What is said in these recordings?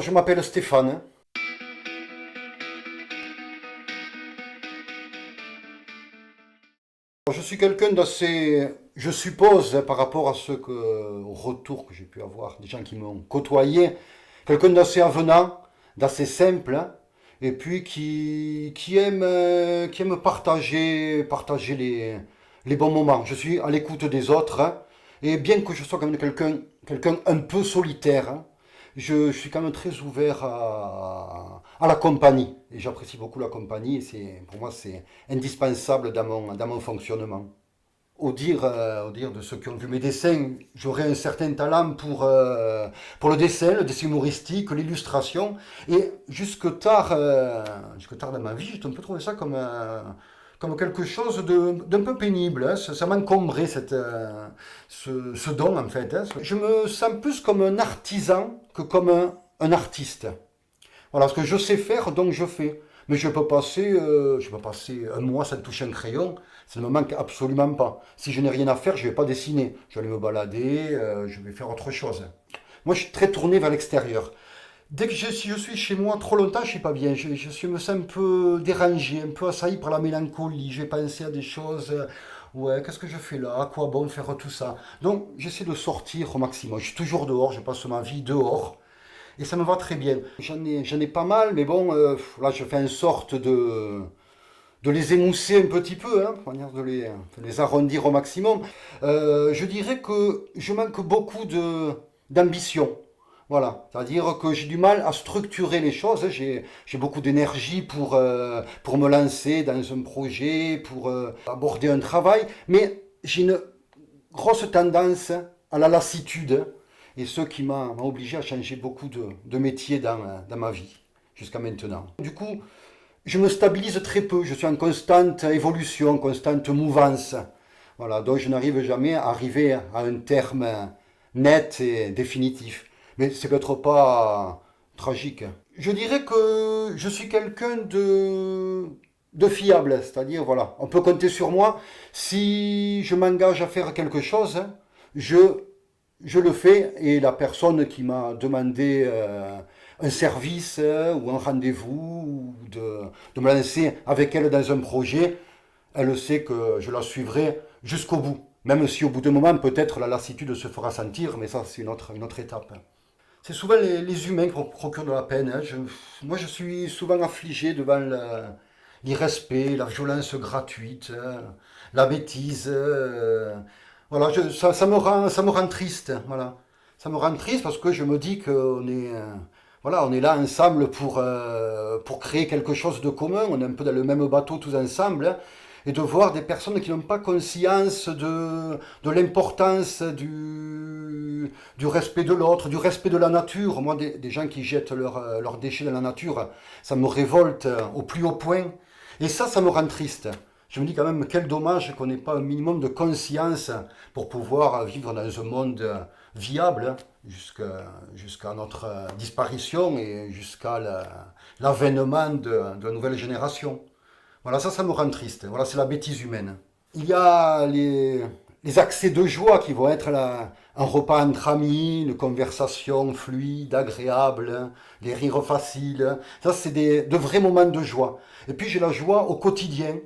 Je m'appelle Stéphane. Je suis quelqu'un d'assez, je suppose, par rapport à au retour que j'ai pu avoir, des gens qui m'ont côtoyé, quelqu'un d'assez avenant, d'assez simple, hein, et puis qui aime partager les bons moments. Je suis à l'écoute des autres, hein, et bien que je sois quand même quelqu'un un peu solitaire, hein, je suis quand même très ouvert à la compagnie. Et j'apprécie beaucoup la compagnie, et pour moi, c'est indispensable dans mon fonctionnement. Au dire de ceux qui ont vu mes dessins, j'aurais un certain talent pour le dessin humoristique, l'illustration. Et jusque tard dans ma vie, j'ai un peu trouvé ça comme quelque chose d'un peu pénible, hein. Ça m'encombrait ce don en fait, hein. Je me sens plus comme un artisan que comme un artiste. Voilà, ce que je sais faire, donc je fais. Mais je peux passer un mois sans toucher un crayon, ça ne me manque absolument pas. Si je n'ai rien à faire, je ne vais pas dessiner. Je vais aller me balader, je vais faire autre chose. Moi, je suis très tourné vers l'extérieur. Si je suis chez moi trop longtemps, je ne suis pas bien. Me sens un peu dérangé, un peu assailli par la mélancolie. Je vais penser à des choses. Ouais, qu'est-ce que je fais là? À quoi bon faire tout ça? Donc, j'essaie de sortir au maximum. Je suis toujours dehors, je passe ma vie dehors. Et ça me va très bien. J'en ai pas mal, mais bon, là je fais en sorte de les émousser un petit peu, hein, pour dire de les arrondir au maximum. Je dirais que je manque beaucoup d'ambition. Voilà, c'est-à-dire que j'ai du mal à structurer les choses. J'ai beaucoup d'énergie pour me lancer dans un projet, pour aborder un travail, mais j'ai une grosse tendance à la lassitude, et ce qui m'a obligé à changer beaucoup de métiers dans ma vie jusqu'à maintenant. Du coup, je me stabilise très peu, je suis en constante évolution, constante mouvance. Voilà, donc je n'arrive jamais à arriver à un terme net et définitif. Mais c'est peut-être pas tragique. Je dirais que je suis quelqu'un de fiable, c'est-à-dire, voilà, on peut compter sur moi. Si je m'engage à faire quelque chose, je, je le fais, et la personne qui m'a demandé un service ou un rendez-vous, ou de me lancer avec elle dans un projet, elle sait que je la suivrai jusqu'au bout. Même si au bout d'un moment, peut-être la lassitude se fera sentir, mais ça, c'est une autre étape. C'est souvent les humains qui procurent de la peine, hein. Moi, je suis souvent affligé devant l'irrespect, la violence gratuite, hein, la bêtise. Voilà, ça me rend triste. Voilà. Ça me rend triste parce que je me dis qu'on est, voilà, on est là ensemble pour créer quelque chose de commun. On est un peu dans le même bateau tous ensemble, hein. Et de voir des personnes qui n'ont pas conscience de l'importance du respect de l'autre, du respect de la nature. Moi, des gens qui jettent leurs déchets dans la nature, ça me révolte au plus haut point. Et ça me rend triste. Je me dis quand même, quel dommage qu'on n'ait pas un minimum de conscience pour pouvoir vivre dans un monde viable jusqu'à notre disparition et jusqu'à l'avènement de nouvelles générations. Voilà, ça me rend triste. Voilà, c'est la bêtise humaine. Il y a les accès de joie qui vont être là, un repas entre amis, une conversation fluide, agréable, hein, des rires faciles. Ça, c'est de vrais moments de joie. Et puis j'ai la joie au quotidien,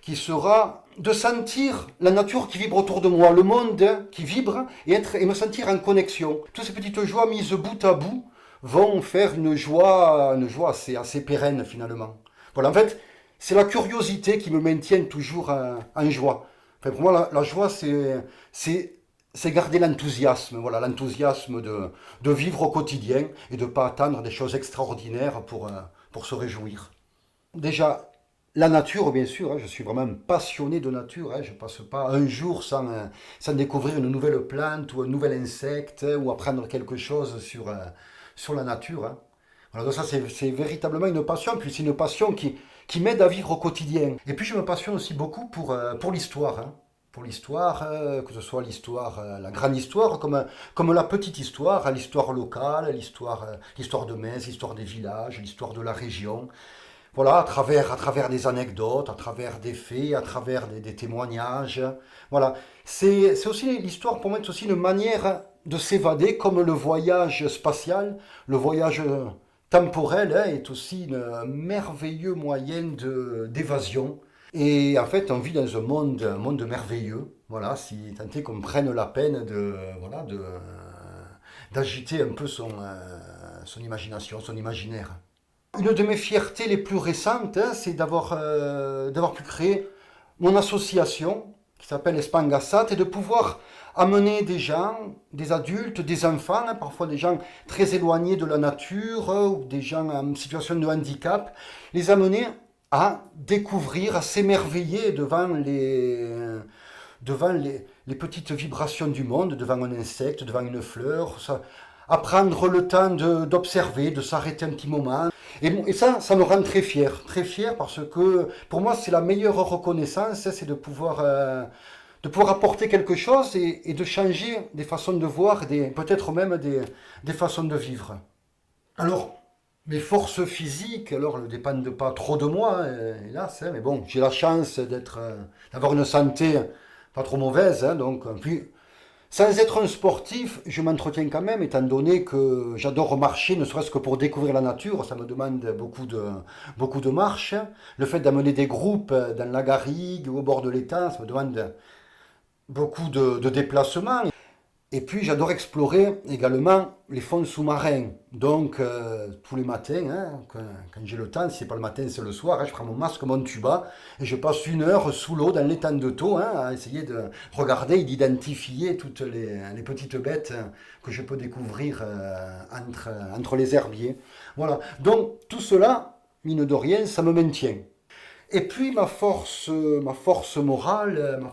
qui sera de sentir la nature qui vibre autour de moi, le monde qui vibre, et me sentir en connexion. Toutes ces petites joies mises bout à bout vont faire une joie assez pérenne finalement. Voilà, en fait, c'est la curiosité qui me maintient toujours en joie. Enfin, pour moi, la joie, c'est garder l'enthousiasme, voilà, l'enthousiasme de vivre au quotidien et de ne pas attendre des choses extraordinaires pour se réjouir. Déjà, la nature, bien sûr, hein, je suis vraiment passionné de nature, hein, je ne passe pas un jour sans découvrir une nouvelle plante ou un nouvel insecte, hein, ou apprendre quelque chose sur la nature, hein. Voilà, donc ça, c'est véritablement une passion, puis c'est une passion qui m'aide à vivre au quotidien. Et puis je me passionne aussi beaucoup pour l'histoire, hein. Pour l'histoire, que ce soit l'histoire, la grande histoire, comme la petite histoire, l'histoire locale, l'histoire de Metz, l'histoire des villages, l'histoire de la région. Voilà, à travers des anecdotes, à travers des faits, à travers des témoignages. Voilà, c'est aussi l'histoire, pour moi, c'est aussi une manière de s'évader, comme le voyage spatial, le voyage temporel hein, est aussi un merveilleux moyen d'évasion. Et en fait, on vit dans un monde merveilleux. Voilà, si tant est qu'on prenne la peine voilà, d'agiter un peu son imagination, son imaginaire. Une de mes fiertés les plus récentes, hein, c'est d'avoir pu créer mon association qui s'appelle Espangasat et de pouvoir amener des gens, des adultes, des enfants, hein, parfois des gens très éloignés de la nature ou des gens en situation de handicap, les amener à découvrir, à s'émerveiller devant les petites vibrations du monde, devant un insecte, devant une fleur, ça, à prendre le temps d'observer, de s'arrêter un petit moment. Et ça me rend très fier parce que pour moi c'est la meilleure reconnaissance, c'est de pouvoir apporter quelque chose et de changer des façons de voir, peut-être même des façons de vivre. Alors, mes forces physiques, alors, ne dépendent pas trop de moi, hélas, hein, mais bon, j'ai la chance d'avoir une santé pas trop mauvaise, hein, donc, puis, sans être un sportif, je m'entretiens quand même, étant donné que j'adore marcher, ne serait-ce que pour découvrir la nature, ça me demande beaucoup de marche. Le fait d'amener des groupes dans la garrigue ou au bord de l'étang, ça me demande beaucoup de déplacements. Et puis j'adore explorer également les fonds sous-marins. Donc tous les matins, hein, quand j'ai le temps, si c'est pas le matin, c'est le soir, hein, je prends mon masque, mon tuba, et je passe 1 heure sous l'eau dans l'étang de Thau, hein, à essayer de regarder et d'identifier toutes les petites bêtes que je peux découvrir entre les herbiers. Voilà. Donc tout cela, mine de rien, ça me maintient. Et puis ma force morale,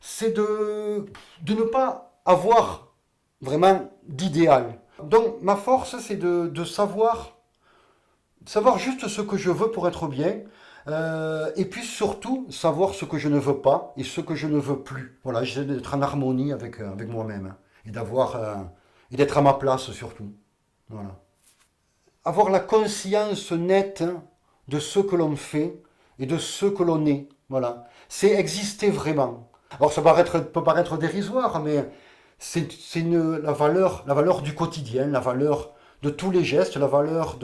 c'est de ne pas avoir vraiment d'idéal. Donc ma force, c'est de savoir juste ce que je veux pour être bien, et puis surtout savoir ce que je ne veux pas et ce que je ne veux plus. Voilà, j'essaie d'être en harmonie avec moi-même et et d'être à ma place surtout. Voilà. Avoir la conscience nette de ce que l'on fait et de ce que l'on est. Voilà. C'est exister vraiment. Alors ça peut paraître dérisoire, mais la valeur du quotidien, la valeur de tous les gestes, la valeur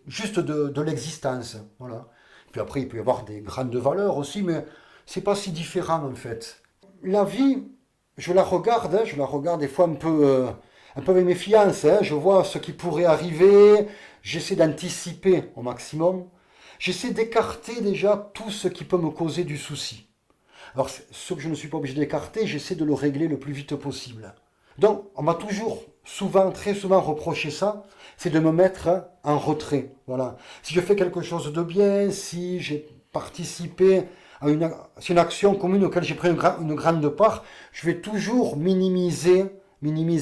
juste de l'existence. Voilà. Puis après, il peut y avoir des grandes valeurs aussi, mais c'est pas si différent en fait. La vie, je la regarde des fois un peu avec méfiance. Hein. Je vois ce qui pourrait arriver, j'essaie d'anticiper au maximum. J'essaie d'écarter déjà tout ce qui peut me causer du souci. Alors, ce que je ne suis pas obligé d'écarter, j'essaie de le régler le plus vite possible. Donc, on m'a toujours, très souvent reproché ça, c'est de me mettre en retrait. Voilà. Si je fais quelque chose de bien, si j'ai participé c'est une action commune auquel j'ai pris une grande part, je vais toujours minimiser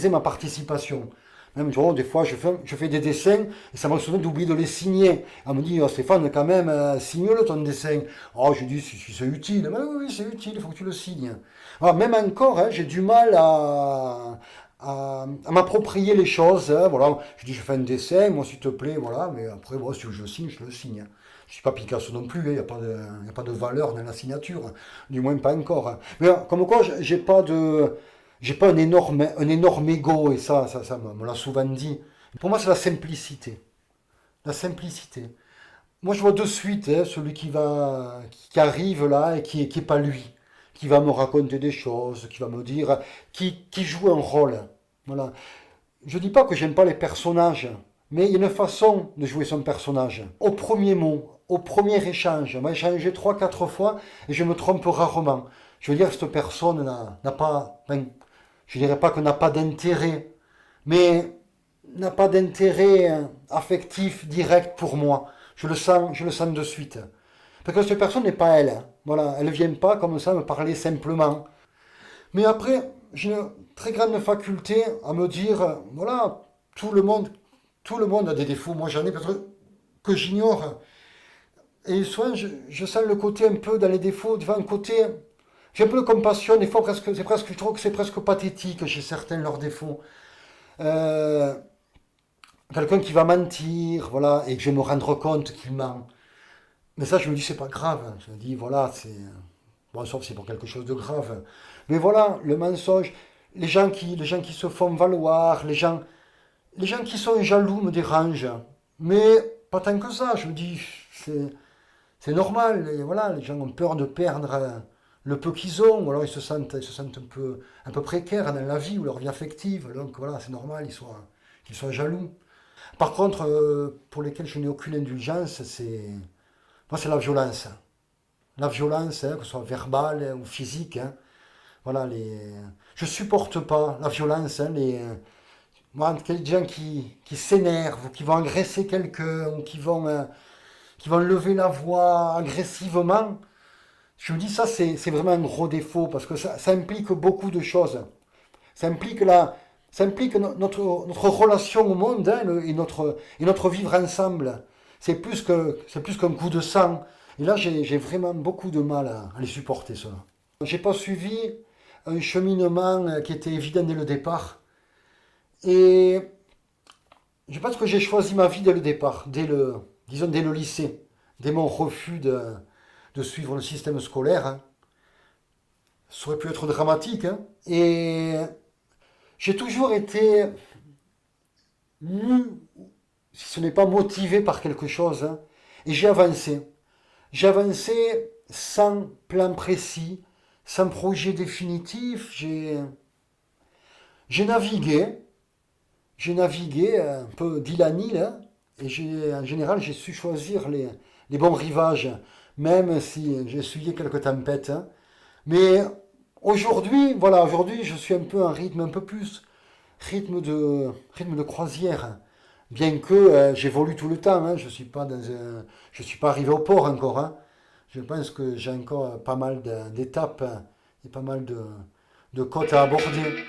ma participation. Même, tu vois, des fois, je fais des dessins et ça me souvient d'oublier de les signer. On me dit, oh, Stéphane, quand même, signe-le ton dessin. Oh, je dis, si c'est utile. Mais oui, c'est utile, il faut que tu le signes. Alors, même encore, hein, j'ai du mal à m'approprier les choses. Hein, voilà. Je dis, je fais un dessin, moi, s'il te plaît, voilà. Mais après, moi, si je le signe, je le signe. Je ne suis pas Picasso non plus, il n'y a pas de valeur dans la signature, du moins pas encore. Hein. Mais comme quoi, j'ai pas un énorme ego, et ça me l'a souvent dit. Pour moi, c'est la simplicité. La simplicité. Moi, je vois de suite hein, celui qui arrive là et qui est pas lui, qui va me raconter des choses, qui va me dire, qui joue un rôle. Voilà. Je dis pas que j'aime pas les personnages, mais il y a une façon de jouer son personnage. Au premier mot, au premier échange, moi j'ai échangé 3, 4 fois et je me trompe rarement. Je veux dire, cette personne n'a pas, ben, je dirais pas qu'on n'a pas d'intérêt, mais n'a pas d'intérêt affectif direct pour moi. Je le sens de suite. Parce que cette personne n'est pas elle. Hein. Voilà, elle ne vient pas comme ça me parler simplement. Mais après, j'ai une très grande faculté à me dire, voilà, tout le monde, tout le monde a des défauts. Moi, j'en ai peut-être que j'ignore. Et souvent, je sens le côté un peu dans les défauts, devant un côté. J'ai un peu de compassion, des fois, je trouve que c'est presque pathétique chez certains leurs défauts. Euh, Quelqu'un qui va mentir, voilà, et que je vais me rendre compte qu'il ment. Mais ça, je me dis, c'est pas grave. Je me dis, voilà, c'est. Bon, sauf si c'est pour quelque chose de grave. Mais voilà, le mensonge, les gens qui se font valoir, les gens qui sont jaloux me dérangent. Mais pas tant que ça, je me dis, c'est normal. Et voilà, les gens ont peur de perdre le peu qu'ils ont, ou alors ils se sentent un peu précaires dans la vie ou leur vie affective. Donc voilà, c'est normal qu'ils soient jaloux. Par contre, pour lesquels je n'ai aucune indulgence, moi, c'est la violence. La violence, hein, que ce soit verbale ou physique. Hein. Voilà, je supporte pas la violence. Hein, moi, les gens qui s'énervent, ou qui vont agresser quelqu'un, ou qui vont lever la voix agressivement, je me dis ça, c'est vraiment un gros défaut, parce que ça implique beaucoup de choses. Ça implique, ça implique notre relation au monde, hein, et notre vivre ensemble. C'est plus qu'un coup de sang. Et là, j'ai vraiment beaucoup de mal à les supporter, cela. J'ai pas suivi un cheminement qui était évident dès le départ. Et je pense que j'ai choisi ma vie dès le départ, disons dès le lycée, dès mon refus de suivre le système scolaire. Hein. Ça aurait pu être dramatique. Hein. Et j'ai toujours été mu, si ce n'est pas motivé par quelque chose. Hein. Et j'ai avancé. J'ai avancé sans plan précis, sans projet définitif. J'ai navigué. J'ai navigué un peu d'île en île. Hein, et en général, j'ai su choisir les bons rivages, même si j'ai essuyé quelques tempêtes. Hein. Mais aujourd'hui, voilà, aujourd'hui, je suis un peu un rythme un peu plus rythme de croisière. Bien que j'évolue tout le temps, hein, je suis pas arrivé au port encore. Hein. Je pense que j'ai encore pas mal d'étapes et pas mal de côtes à aborder.